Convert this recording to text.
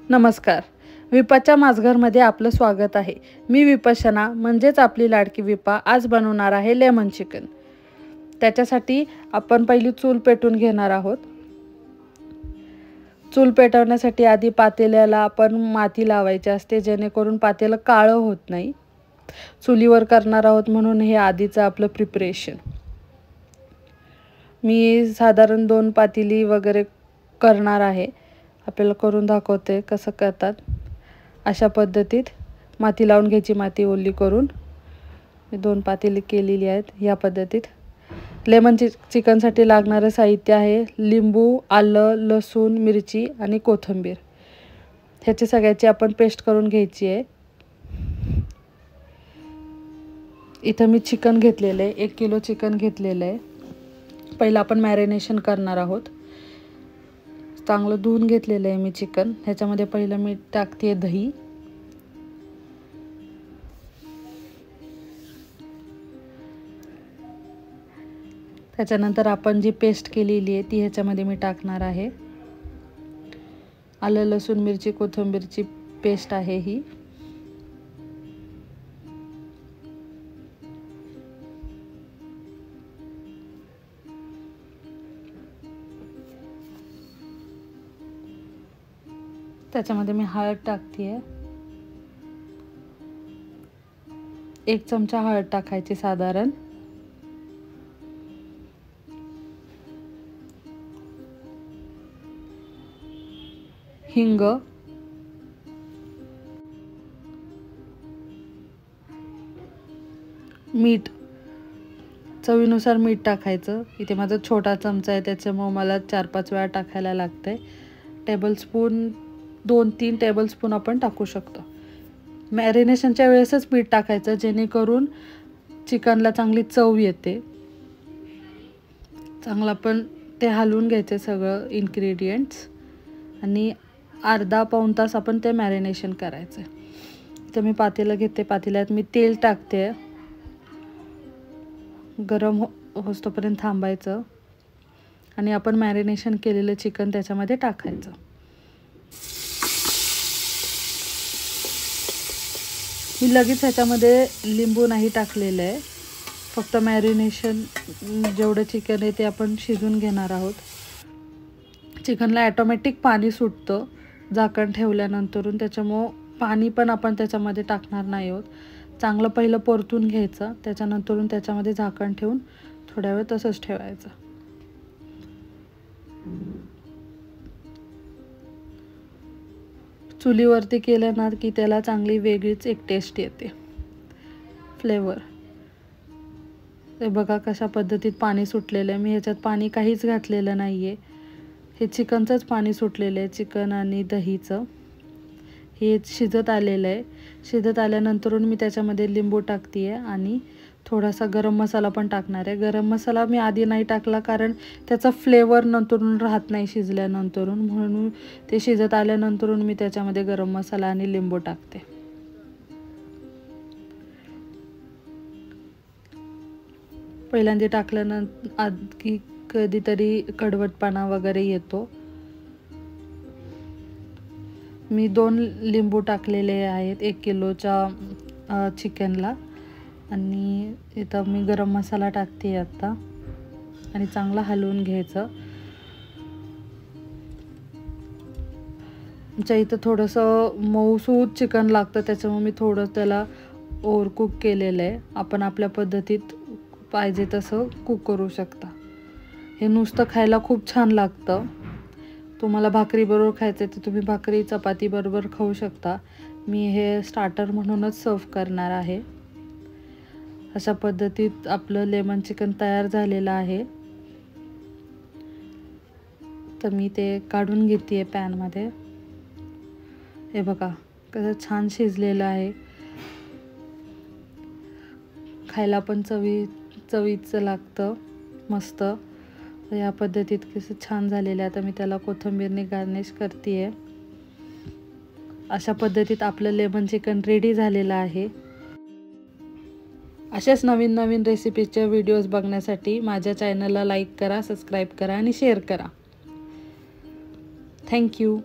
नमस्कार. विपाच्या माझघरमध्ये आपलं स्वागत आहे. मी विपशना म्हणजेच आपली लाडकी विपा आज बनवणार आहे लेमन चिकन. त्याच्यासाठी आपण पहिली चूल पेटवून घेणार आहोत. चूल पेटवण्यासाठी आधी पातेल्याला आपण माती लावायची असते जेणेकरून पातेलं काळं होत नाही. चुलीवर करणार आहोत म्हणून हे आधीचं आपलं प्रिपरेशन. मी साधारण 2 पातेली वगैरे करणार आहे. आपल्याला करून दाखवते कसं करतात. अशा पद्धतीत माती लावून घ्यायची, माती ओली करून मी 2 पातेली केलेली आहेत. या पद्धतीत लेमन चिकनसाठी लागणारं साहित्य आहे लिंबू, आलं, लसूण, मिरची आणि कोथिंबीर. ह्याची सगळ्याची आपण पेस्ट करून घ्यायची आहे. इथं मी चिकन घेतलेलं आहे, 1 किलो चिकन घेतलेलं आहे. पहिलं आपण मॅरिनेशन करणार आहोत. चांगलं धुवून घेतलेलं आहे मी चिकन. ह्याच्यामध्ये पहिलं मी टाकते दही, त्याच्यानंतर आपण जी पेस्ट केलेली आहे ती ह्याच्यामध्ये मी टाकणार आहे. आलं, लसूण, मिरची, कोथिंबीरची पेस्ट आहे ही. त्याच्यामध्ये मी हळद टाकते आहे. 1 चमचा हळद टाकायची साधारण. हिंग, मीठ, चवीनुसार मीठ टाकायचं. इथे माझा छोटा चमचा आहे त्याच्यामुळे मला 4-5 वेळा टाकायला लागतंय. टेबलस्पून 2-3 टेबलस्पून आपण टाकू शकतो. मॅरिनेशनच्या वेळेसच मीठ टाकायचं जेणेकरून चिकनला चांगली चव येते. चांगलं आपण ते हलवून घ्यायचे सगळं इन्ग्रेडियंट्स आणि अर्धा-पाऊण तास आपण ते मॅरिनेशन करायचं. तर मी पातेलं घेते, पातेल्यात मी तेल टाकते. गरम होतोपर्यंत थांबायचं आणि आपण मॅरिनेशन केलेलं चिकन त्याच्यामध्ये टाकायचं. मी लगेच ह्याच्यामध्ये लिंबू नाही टाकलेलं आहे. फक्त मॅरिनेशन जेवढं चिकन आहे ते आपण शिजवून घेणार आहोत. चिकनला ॲटोमॅटिक पाणी सुटतं झाकण ठेवल्यानंतरून, त्याच्यामुळं पाणी पण आपण त्याच्यामध्ये टाकणार नाही आहोत. चांगलं पहिलं परतून घ्यायचं, त्याच्यानंतरून त्याच्यामध्ये झाकण ठेवून थोड्या वेळ तसंच ठेवायचं. चुलीवरती केलं ना की त्याला चांगली वेगळीच एक टेस्ट येते, फ्लेवर. ते बघा कशा पद्धतीत पाणी सुटलेलं आहे. मी ह्याच्यात पाणी काहीच घातलेलं नाही आहे. हे चिकनचंच पाणी सुटलेलं आहे, चिकन आणि दहीचं. हे शिजत आलेलं आहे. शिजत आल्यानंतरून मी त्याच्यामध्ये लिंबू टाकते आहे आणि थोडासा गरम मसाला पण टाकणार आहे. गरम मसाला मी आधी नाही टाकला कारण त्याचा फ्लेवर नंतरून राहत नाही शिजल्यानंतरून, म्हणून ते शिजत आल्यानंतरून मी त्याच्यामध्ये गरम मसाला आणि लिंबू टाकते. पहिल्यांदा टाकल्यानंतर आधी कधीतरी कडवटपणा वगैरे येतो. मी 2 लिंबू टाकलेले आहेत 1 किलोच्या चिकनला. आणि इथं मी गरम मसाला टाकते आता आणि चांगला हलवून घ्यायचं. आमच्या इथं थोडंसं मऊसूद चिकन लागतं त्याच्यामुळे मी थोडं त्याला ओव्हरकुक केलेलं आहे. आपण आपल्या पद्धतीत पाहिजे तसं कुक करू शकता. हे नुसतं खायला खूप छान लागतं. तुम्हाला भाकरीबरोबर खायचं तर तुम्ही भाकरी चपातीबरोबर खाऊ शकता. मी हे स्टार्टर म्हणूनच सर्व करणार आहे. अशा पद्धतीत आपलं लेमन चिकन तयार झालेलं आहे. तर मी ते काढून घेते पॅनमध्ये. हे बघा कसं छान शिजलेलं आहे. खायला पण चवीचं लागतं मस्त. या पद्धतीत कसं छान झालेलं आहे. आता मी त्याला कोथिंबीरने गार्निश करते आहे. अशा पद्धतीत आपलं लेमन चिकन रेडी झालेलं आहे. अशाच नवीन नवीन रेसिपीचे व्हिडिओज बघण्यासाठी माझ्या चॅनलला लाईक करा, सबस्क्राईब करा आणि शेअर करा. थँक्यू.